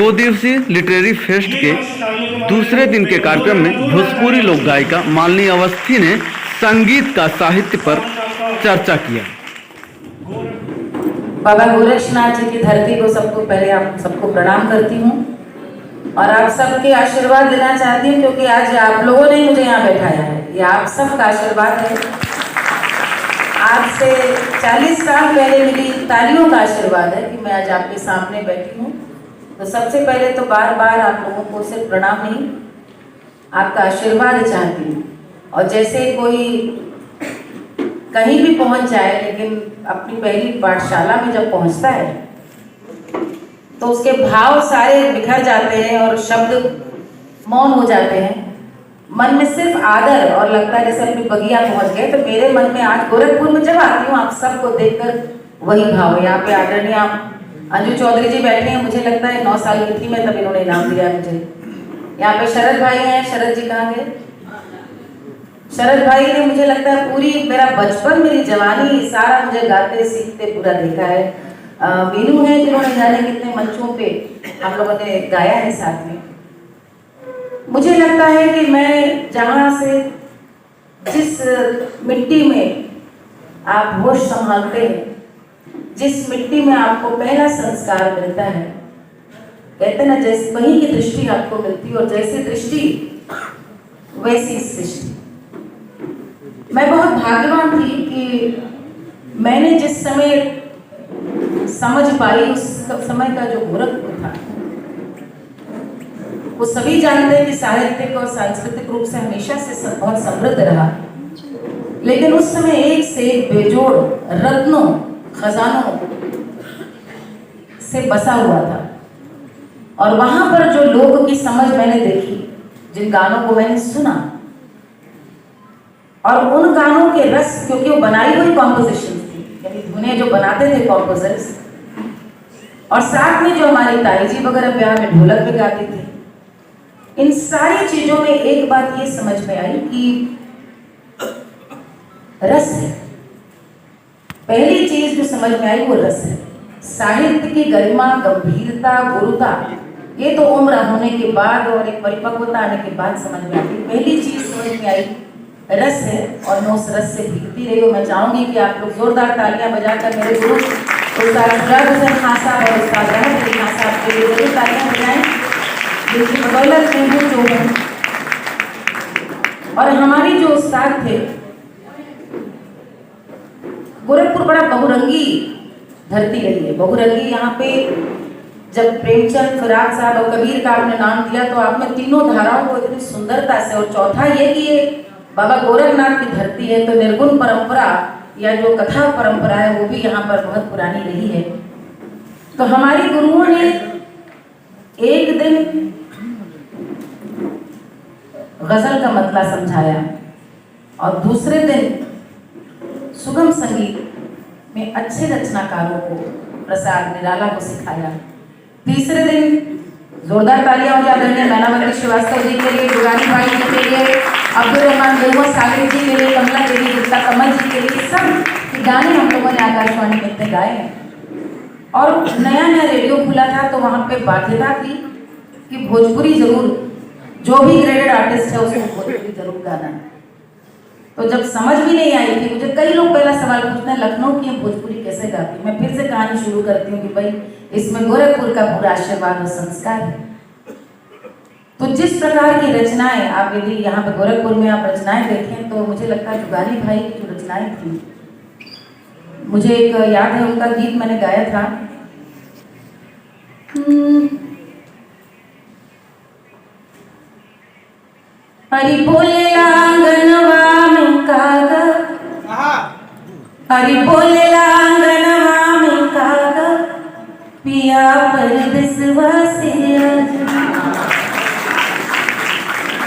2 दिवसीय literary fest के दूसरे दिन के कार्यक्रम में भोजपुरी लोक गायिका मालिनी अवस्थी ने संगीत का साहित्य पर चर्चा किया। बाबा गोरक्षनाथ जी की धरती को सबको पहले आप सबको प्रणाम करती हूँ और आप सबके आशीर्वाद देना चाहती हूँ, क्योंकि आज आप लोगों ने मुझे यहाँ बैठाया है। ये आप सबका आशीर्वाद है। आज से 40 साल पहले मिली तालियों का आशीर्वाद है कि मैं आज आपके सामने बैठी हूँ। तो सबसे पहले तो बार बार आप लोगों को सिर्फ प्रणाम नहीं, आपका आशीर्वाद चाहती हूँ। और जैसे कोई कहीं भी पहुँच जाए, लेकिन अपनी पहली पाठशाला में जब पहुँचता है तो उसके भाव सारे बिखर जाते हैं और शब्द मौन हो जाते हैं। मन में सिर्फ आदर और लगता है जैसे अपनी बगिया पहुंच गए। तो मेरे मन में आज गोरखपुर में जब आती हूँ, आप सबको देखकर वही भाव है। यहाँ पे आदरणीय अंजू चौधरी जी बैठे हैं। मुझे लगता है 9 साल की थी मैं तब इन्होंने इनाम दिया मुझे। यहाँ पे शरद भाई हैं। शरद जी कहाँ गए? शरद भाई ने मुझे लगता है पूरी मेरा बचपन, मेरी जवानी सारा मुझे गाते सीखते पूरा देखा है। मीनू है जिन्होंने जाने कितने मंचों पे हम लोगों ने गाया है साथ में। मुझे लगता है कि मैं जहाँ से जिस मिट्टी में आप होश संभालते हैं, जिस मिट्टी में आपको पहला संस्कार मिलता है, कहते ना जैसे वहीं की दृष्टि आपको मिलती है और जैसी दृष्टि वैसी सृष्टि। मैं बहुत भाग्यवान थी कि मैंने जिस समय समझ पाई, उस समय का जो गोरखपुर था वो सभी जानते हैं कि साहित्यिक और सांस्कृतिक रूप से हमेशा से बहुत समृद्ध रहा। लेकिन उस समय एक से एक बेजोड़ रत्नों खजानों से बसा हुआ था। और वहां पर जो लोगों की समझ मैंने देखी, जिन गानों को मैंने सुना और उन गानों के रस, क्योंकि वो बनाई हुई कॉम्पोजिशन थी, यानी धुनें जो बनाते थे कॉम्पोजर्स, और साथ में जो हमारी ताई जी वगैरह ब्याह में ढोलक पे गाती थी, इन सारी चीजों में एक बात ये समझ में आई कि रस है। पहली चीज जो समझ में आई वो रस है। साहित्य की गरिमा, गंभीरता, गुरुता, ये तो उम्र होने के बाद और एक परिपक्वता आने के बाद समझ में आई। पहली चीज समझ में आई रस है और मैं उस रस से भीगती रही हूँ। मैं चाहूंगी कि आप लोग जोरदार तालियां बजाकर मेरे गुरु उस्ताद सुजात हुसैन खान साहब और उस्ताद रहमत अली खान साहब के लिए जरूर तालियां बजाएं, जिनकी बदौलत में हूँ जो हूँ। और हमारी जो उस्ताद थे, गोरखपुर बड़ा बहुरंगी धरती रही है। बहुरंगी यहाँ पे जब प्रेमचंद, फिराक साहब और कबीर का आपने नाम दिया तो आपने तीनों धाराओं को इतनी सुंदरता से, और चौथा ये कि ये बाबा गोरखनाथ की धरती है, तो निर्गुण परंपरा या जो कथा परंपरा है वो भी यहाँ पर बहुत पुरानी रही है। तो हमारी गुरुओं ने एक दिन गजल का मतला समझाया और दूसरे दिन सुगम संगीत में अच्छे रचनाकारों को, प्रसाद निराला को सिखाया। तीसरे दिन जोरदार तालियां हो जाती हैं मैनावती श्रीवास्तव जी के लिए, दुरानी भाई जी के लिए, अब्दुल रहमान मोहम्मद सागिर जी के लिए, कमला देवी गुप्ता कमल जी के लिए। सब गाने हम लोगों ने आकाशवाणी में इतने गाए हैं। और नया नया रेडियो खुला था तो वहाँ पे बाध्यता थी कि भोजपुरी जरूर, जो भी ग्रेडेड आर्टिस्ट है उसको भोजपुरी जरूर गाना है। तो जब समझ भी नहीं आई थी, मुझे कई लोग पहला सवाल पूछते हैं लखनऊ की भोजपुरी कैसे गाती। मैं फिर से कहानी शुरू करती हूँ कि भाई इसमें गोरखपुर का पूरा आशीर्वाद और संस्कार है। तो जिस प्रकार की रचनाएं आप यदि यहाँ पे गोरखपुर में आप रचनाएं देखें तो मुझे लगता है जुगानी भाई की जो रचनाएं थी, मुझे एक याद है उनका गीत मैंने गाया था, हरि बोले आंगनवा में कागा, हरि बोले आंगनवा में कागा, पिया परदेसवा से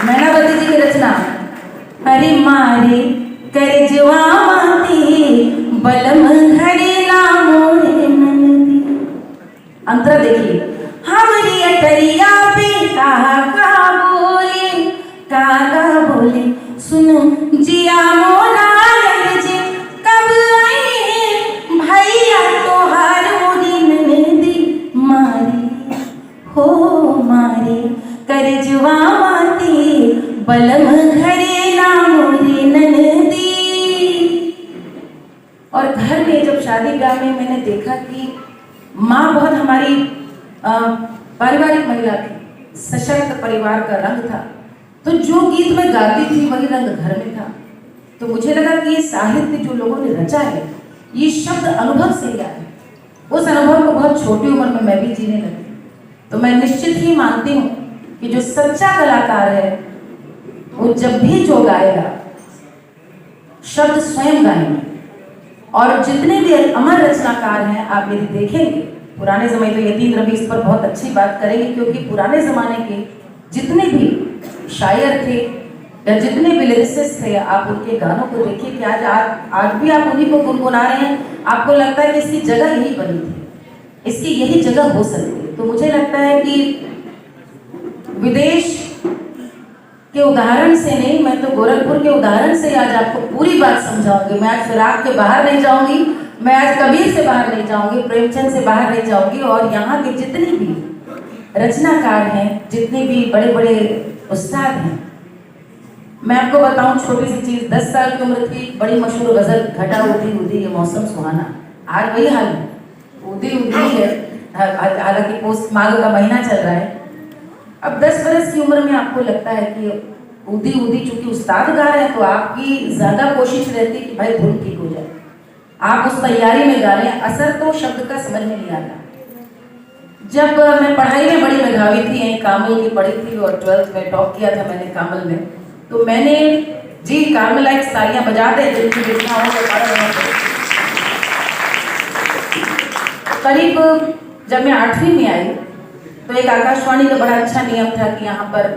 मैनावती जी की रचना। हरि मारे कर जवाती बलम घड़ी नामोरे नंदी। अंतरा देखिए, हमारी अटरिया पे कागा बोले, कागा बोले सुनो जिया मोरा जी कब आई मारे करजवा माते बलम घरे ना मोरे ननदी। और घर में जब शादी ब्याह में मैंने देखा कि माँ बहुत हमारी पारिवारिक महिला थी, सशक्त परिवार का रंग था, तो जो गीत मैं गाती थी वही रंग घर में था। तो मुझे लगा कि ये साहित्य जो लोगों ने रचा है ये शब्द अनुभव से लिया है। उस अनुभव को बहुत छोटी उम्र में मैं भी जीने लगी। तो मैं निश्चित ही मानती हूँ कि जो सच्चा कलाकार है वो जब भी जो गाएगा शब्द स्वयं गाएंगे। और जितने भी अमर रचनाकार हैं आप यदि देखेंगे पुराने ज़माने, तो यतीन्द्र रवि इस पर बहुत अच्छी बात करेंगे, क्योंकि पुराने ज़माने के जितने भी शायर थे या जितने भी लिरिसिस्ट थे आप उनके गानों को देखिए कि आज भी आप उन्हीं को गुनगुना रहे हैं। आपको लगता है कि इसकी जगह यही बनी थी, इसकी यही जगह हो सकती है। तो मुझे लगता है कि विदेश के उदाहरण से नहीं, मैं तो गोरखपुर के उदाहरण से आज आपको पूरी बात समझाऊंगी। मैं आज फिराक के बाहर नहीं जाऊंगी, मैं आज कबीर से बाहर नहीं जाऊंगी, प्रेमचंद से बाहर नहीं जाऊंगी। और यहाँ के जितने भी रचनाकार हैं, जितने भी बड़े बड़े उस्ताद हैं, मैं आपको बताऊं छोटी सी चीज। 10 साल की उम्र थी, बड़ी मशहूर गजल घटा उदी उदी ये मौसम सुहाना, आज वही हाल है, उदी उदी है। हालांकि पोस्ट माघ का महीना चल रहा है। अब 10 बरस की उम्र में आपको लगता है कि उदी उदी, चूंकि उस्ताद गा रहे हैं तो आपकी ज्यादा कोशिश रहती है कि भाई धुन ठीक हो जाए, आप उस तैयारी में गा रहे हैं, असर तो शब्द का समझ में नहीं आता। जब मैं पढ़ाई में बड़ी मेधावी थी, यहीं कामल की पढ़ी थी और 12th में टॉप किया था मैंने कामल में, तो मैंने जी कार्मेलाइट्स तालियां बजा दे जिनकी देखना हो तो करीब जब मैं 8वीं में आई तो एक आकाशवाणी का बड़ा अच्छा नियम था कि यहाँ पर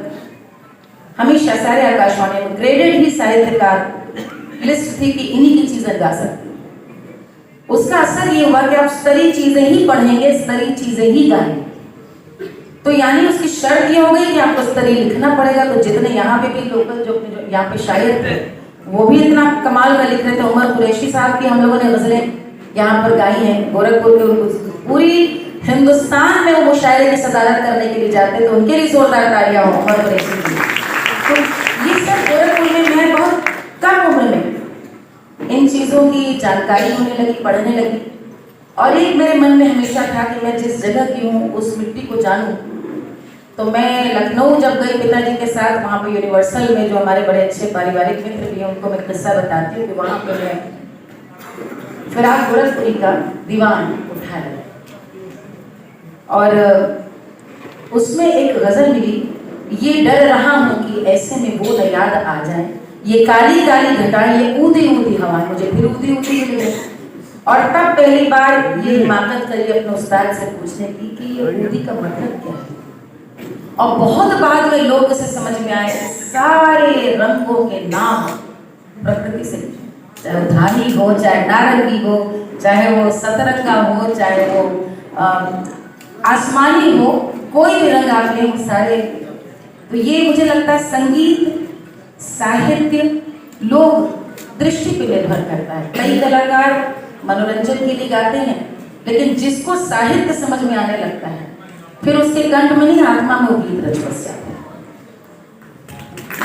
हमेशा सारे आकाशवाणी में ग्रेडेड ही साहित्यकार लिस्ट थी कि इन्हीं की चीजें गा सकती। उसका असर ये हुआ कि आप स्तरीय चीजें ही पढ़ेंगे, स्तरीय चीजें ही गाएंगे। तो यानी उसकी शर्त ये हो गई कि आपको स्तरीय लिखना पड़ेगा। तो जितने यहाँ पे भी लोकल जो यहाँ पे शायर थे वो भी इतना कमाल का लिख रहे थे। उमर कुरैशी साहब की हम लोगों ने गजलें यहाँ पर गाई हैं, गोरखपुर के, पूरी हिंदुस्तान में वो मुशायरे की सदारत करने के लिए जाते, तो उनके लिए जोरदार तालियां हो उमर कुरैशी की। तो ये सब गोरखपुर में मैं बहुत कम उम्र में इन चीज़ों की जानकारी होने लगी, पढ़ने लगी। और एक मेरे मन में हमेशा था कि मैं जिस जगह की हूँ उस मिट्टी को जानूं। तो मैं लखनऊ जब गई पिताजी के साथ, वहाँ पे यूनिवर्सल में जो हमारे बड़े अच्छे पारिवारिक मित्र भी हैं उनको मैं किस्सा बताती हूँ कि वहाँ पे मैं फिराक गोरखपुरी का दीवान उठा लिया और उसमें एक गजल मिली, ये डर रहा हूँ कि ऐसे में वो न याद आ जाए, ये काली काली घटाएं, ये ऊदी ऊदी हवाएं, मुझे फिर ऊदी ऊदी मिल गई। और तब पहली बार ये हिमाकत करी अपने उस्ताद से पूछने की कि ये ऊदी का मतलब क्या है। और बहुत बाद में लोग उसे समझ में आए, सारे रंगों के नाम प्रकृति से, चाहे वो धानी हो, चाहे नारंगी हो, चाहे वो सतरंगा हो, चाहे वो आसमानी हो, कोई भी रंग आप लें सारे। तो ये मुझे लगता है संगीत, साहित्य, लोग दृष्टि पे निर्भर करता है। कई कलाकार मनोरंजन के लिए गाते हैं, लेकिन जिसको साहित्य समझ में आने लगता है फिर उसके कंठ में नहीं आत्मा में वो गीत रच बस जाता है।